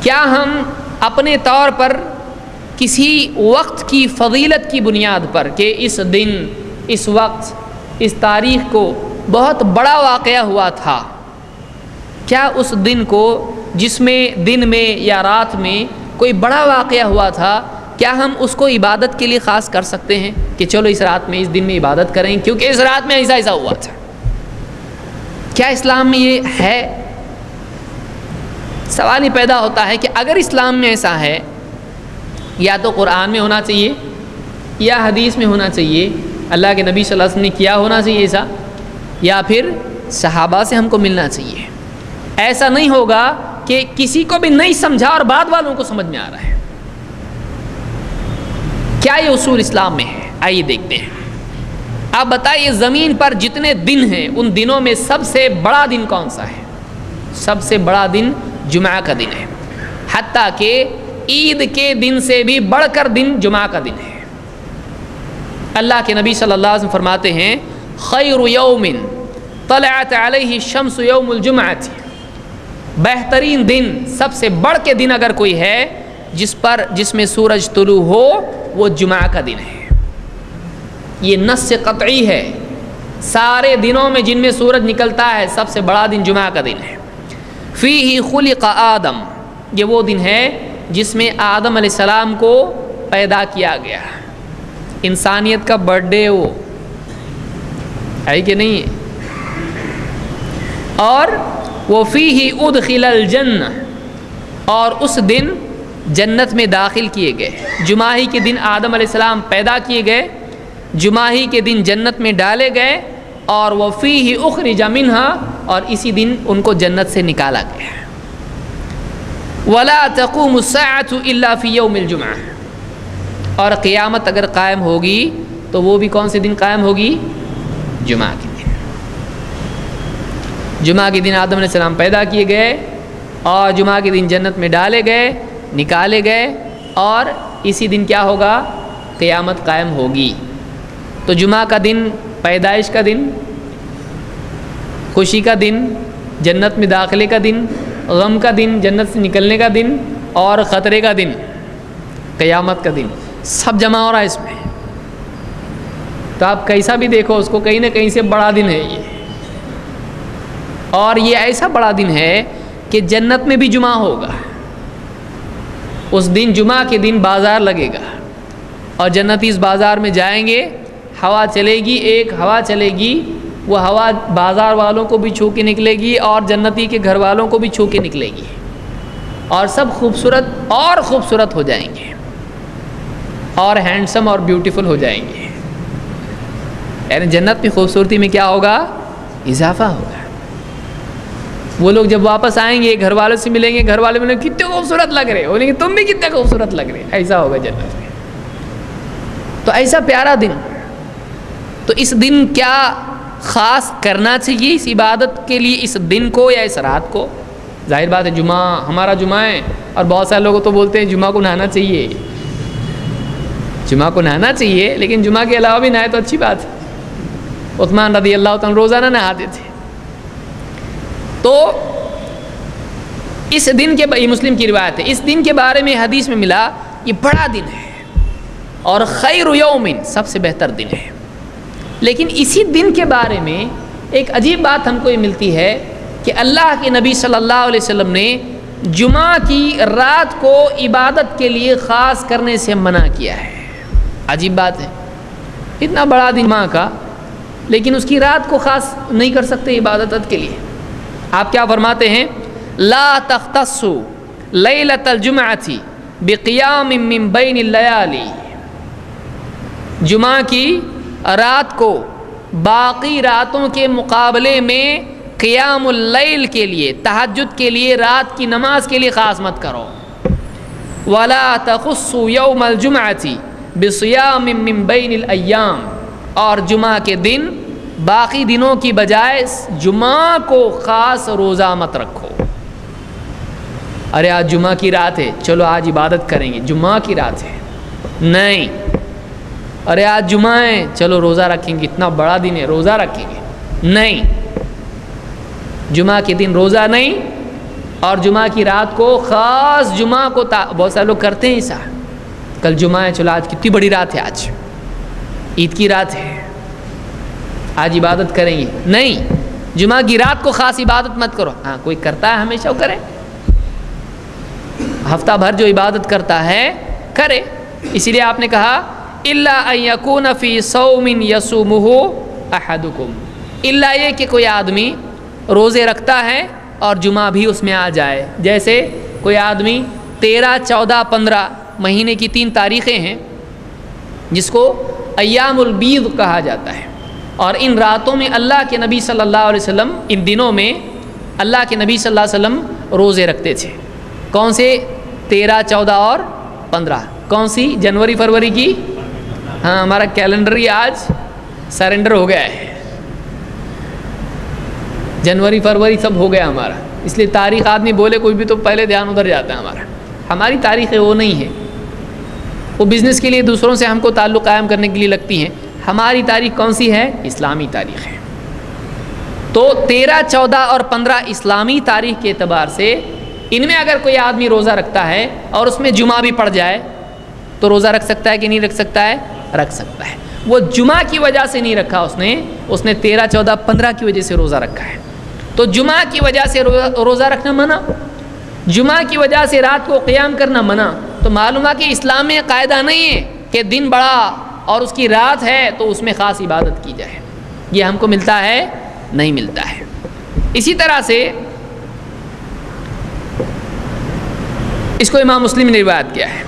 کیا ہم اپنے طور پر کسی وقت کی فضیلت کی بنیاد پر کہ اس دن، اس وقت، اس تاریخ کو بہت بڑا واقعہ ہوا تھا، کیا اس دن کو جس میں دن میں یا رات میں کوئی بڑا واقعہ ہوا تھا، کیا ہم اس کو عبادت کے لیے خاص کر سکتے ہیں کہ چلو اس رات میں، اس دن میں عبادت کریں کیونکہ اس رات میں ایسا ایسا ہوا تھا؟ کیا اسلام میں یہ ہے؟ سوال یہ پیدا ہوتا ہے کہ اگر اسلام میں ایسا ہے، یا تو قرآن میں ہونا چاہیے یا حدیث میں ہونا چاہیے، اللہ کے نبی صلی اللہ علیہ وسلم نے کیا ہونا چاہیے ایسا، یا پھر صحابہ سے ہم کو ملنا چاہیے۔ ایسا نہیں ہوگا کہ کسی کو بھی نہیں سمجھا اور بعد والوں کو سمجھ میں آ رہا ہے۔ کیا یہ اصول اسلام میں ہے؟ آئیے دیکھتے ہیں۔ آپ بتائیے، زمین پر جتنے دن ہیں ان دنوں میں سب سے بڑا دن کون سا ہے؟ سب سے بڑا دن جمعہ کا دن ہے، حتیٰ کہ عید کے دن سے بھی بڑھ کر دن جمعہ کا دن ہے۔ اللہ کے نبی صلی اللہ علیہ وسلم فرماتے ہیں، خیر یوم طلعت علیہ الشمس یوم الجمعۃ، بہترین دن، سب سے بڑھ کے دن اگر کوئی ہے جس میں سورج طلوع ہو، وہ جمعہ کا دن ہے۔ یہ نص قطعی ہے، سارے دنوں میں جن میں سورج نکلتا ہے سب سے بڑا دن جمعہ کا دن ہے۔ فیہ خلق آدم، یہ وہ دن ہے جس میں آدم علیہ السلام کو پیدا کیا گیا۔ انسانیت کا برتھ ڈے وہ ہے کہ نہیں ہے؟ اور وہ فیہ ادخل الجنہ، اور اس دن جنت میں داخل کیے گئے۔ جمعہ ہی کے دن آدم علیہ السلام پیدا کیے گئے، جمعہ ہی کے دن جنت میں ڈالے گئے، اور وہ فیہ اخرج منہا، اور اسی دن ان کو جنت سے نکالا گیا۔ ولا تقوم الساعۃ الا فی یوم الجمعہ، اور قیامت اگر قائم ہوگی تو وہ بھی کون سے دن قائم ہوگی؟ جمعہ کے دن۔ جمعہ کے دن آدم علیہ السلام پیدا کیے گئے، اور جمعہ کے دن جنت میں ڈالے گئے، نکالے گئے، اور اسی دن کیا ہوگا؟ قیامت قائم ہوگی۔ تو جمعہ کا دن پیدائش کا دن، خوشی کا دن، جنت میں داخلے کا دن، غم کا دن، جنت سے نکلنے کا دن، اور خطرے کا دن، قیامت کا دن، سب جمع ہو رہا ہے اس میں۔ تو آپ کیسا بھی دیکھو اس کو، کہیں نہ کہیں سے بڑا دن ہے یہ، اور یہ ایسا بڑا دن ہے کہ جنت میں بھی جمعہ ہوگا۔ اس دن جمعہ کے دن بازار لگے گا، اور جنتی اس بازار میں جائیں گے، ہوا چلے گی، ایک ہوا چلے گی، وہ ہوا بازار والوں کو بھی چھو کے نکلے گی، اور جنتی کے گھر والوں کو بھی چھو کے نکلے گی، اور سب خوبصورت اور خوبصورت ہو جائیں گے، اور ہینڈسم اور بیوٹیفل ہو جائیں گے۔ یعنی جنت میں خوبصورتی میں کیا ہوگا؟ اضافہ ہوگا۔ وہ لوگ جب واپس آئیں گے گھر والوں سے ملیں گے، گھر والے بولیں گے کتنے خوبصورت لگ رہے، بولیں گے تم بھی کتنے خوبصورت لگ رہے، ایسا ہوگا جنت میں۔ تو ایسا پیارا دن، تو اس دن کیا خاص کرنا چاہیے اس عبادت کے لیے، اس دن کو یا اس رات کو؟ ظاہر بات ہے جمعہ ہمارا جمعہ ہے، اور بہت سارے لوگ تو بولتے ہیں جمعہ کو نہانا چاہیے، جمعہ کو نہانا چاہیے، لیکن جمعہ کے علاوہ بھی نہائے تو اچھی بات ہے۔ عثمان رضی اللہ تعالیٰ روزانہ نہاتے تھے۔ تو اس دن کے، یہ مسلم کی روایت ہے، اس دن کے بارے میں حدیث میں ملا یہ بڑا دن ہے، اور خیر یوم، سب سے بہتر دن ہے۔ لیکن اسی دن کے بارے میں ایک عجیب بات ہم کو یہ ملتی ہے کہ اللہ کے نبی صلی اللہ علیہ وسلم نے جمعہ کی رات کو عبادت کے لیے خاص کرنے سے منع کیا ہے۔ عجیب بات ہے، اتنا بڑا دن جمعہ کا، لیکن اس کی رات کو خاص نہیں کر سکتے عبادت کے لیے۔ آپ کیا فرماتے ہیں؟ لا تختصوا لیلۃ الجمعۃ بقیام من بین اللیالی، جمعہ کی رات کو باقی راتوں کے مقابلے میں قیام اللیل کے لیے، تہجد کے لیے، رات کی نماز کے لیے خاص مت کرو۔ ولا تخصوا یوم الجمعۃ بصیام من بین الایام، اور جمعہ کے دن باقی دنوں کی بجائے جمعہ کو خاص روزہ مت رکھو۔ ارے آج جمعہ کی رات ہے، چلو آج عبادت کریں گے، جمعہ کی رات ہے، نہیں۔ ارے آج جمعہ ہے، چلو روزہ رکھیں گے، اتنا بڑا دن ہے، روزہ رکھیں گے، نہیں۔ جمعہ کے دن روزہ نہیں، اور جمعہ کی رات کو خاص جمعہ کو بہت سارے لوگ کرتے ہیں ایسا، کل جمعہ ہے چلو آج کتنی بڑی رات ہے، آج عید کی رات ہے آج عبادت کریں گے، نہیں، جمعہ کی رات کو خاص عبادت مت کرو۔ ہاں کوئی کرتا ہے ہمیشہ وہ کرے، ہفتہ بھر جو عبادت کرتا ہے کرے، اسی لیے آپ نے کہا الا ان یکون فی صوم یصومہ احدکم، الا یہ کہ کوئی آدمی روزے رکھتا ہے اور جمعہ بھی اس میں آ جائے، جیسے کوئی آدمی 13، 14، 15 مہینے کی 3 تاریخیں ہیں جس کو ایام البیض کہا جاتا ہے، اور ان راتوں میں اللہ کے نبی صلی اللہ علیہ وسلم، ان دنوں میں اللہ کے نبی صلی اللہ علیہ وسلم روزے رکھتے تھے۔ کون سے؟ 13، 14 اور 15۔ کون سی؟ جنوری فروری کی؟ ہاں ہمارا کیلنڈر ہی آج سرنڈر ہو گیا ہے، جنوری فروری سب ہو گیا ہمارا، اس لیے تاریخ آدمی بولے کوئی بھی تو پہلے دھیان ادھر جاتا ہے ہمارا۔ ہماری تاریخیں وہ نہیں ہے، وہ بزنس کے لیے دوسروں سے ہم کو تعلق قائم کرنے کے لیے لگتی ہیں، ہماری تاریخ کون سی ہے؟ اسلامی تاریخ ہے۔ تو 13، 14 اور 15 اسلامی تاریخ کے اعتبار سے ان میں اگر کوئی آدمی روزہ رکھتا ہے اور اس میں جمعہ بھی پڑ جائے تو روزہ رکھ سکتا ہے کہ نہیں رکھ سکتا ہے؟ رکھ سکتا ہے۔ وہ جمعہ کی وجہ سے نہیں رکھا، اس نے 13، 14، 15 کی وجہ سے روزہ رکھا ہے، تو جمعہ کی وجہ سے روزہ رکھنا منع، جمعہ کی وجہ سے رات کو قیام کرنا منع۔ تو معلوم ہے کہ اسلام میں قاعدہ نہیں ہے کہ دن بڑا اور اس کی رات ہے تو اس میں خاص عبادت کی جائے، یہ ہم کو ملتا ہے؟ نہیں ملتا ہے۔ اسی طرح سے اس کو امام مسلم نے روایت کیا ہے،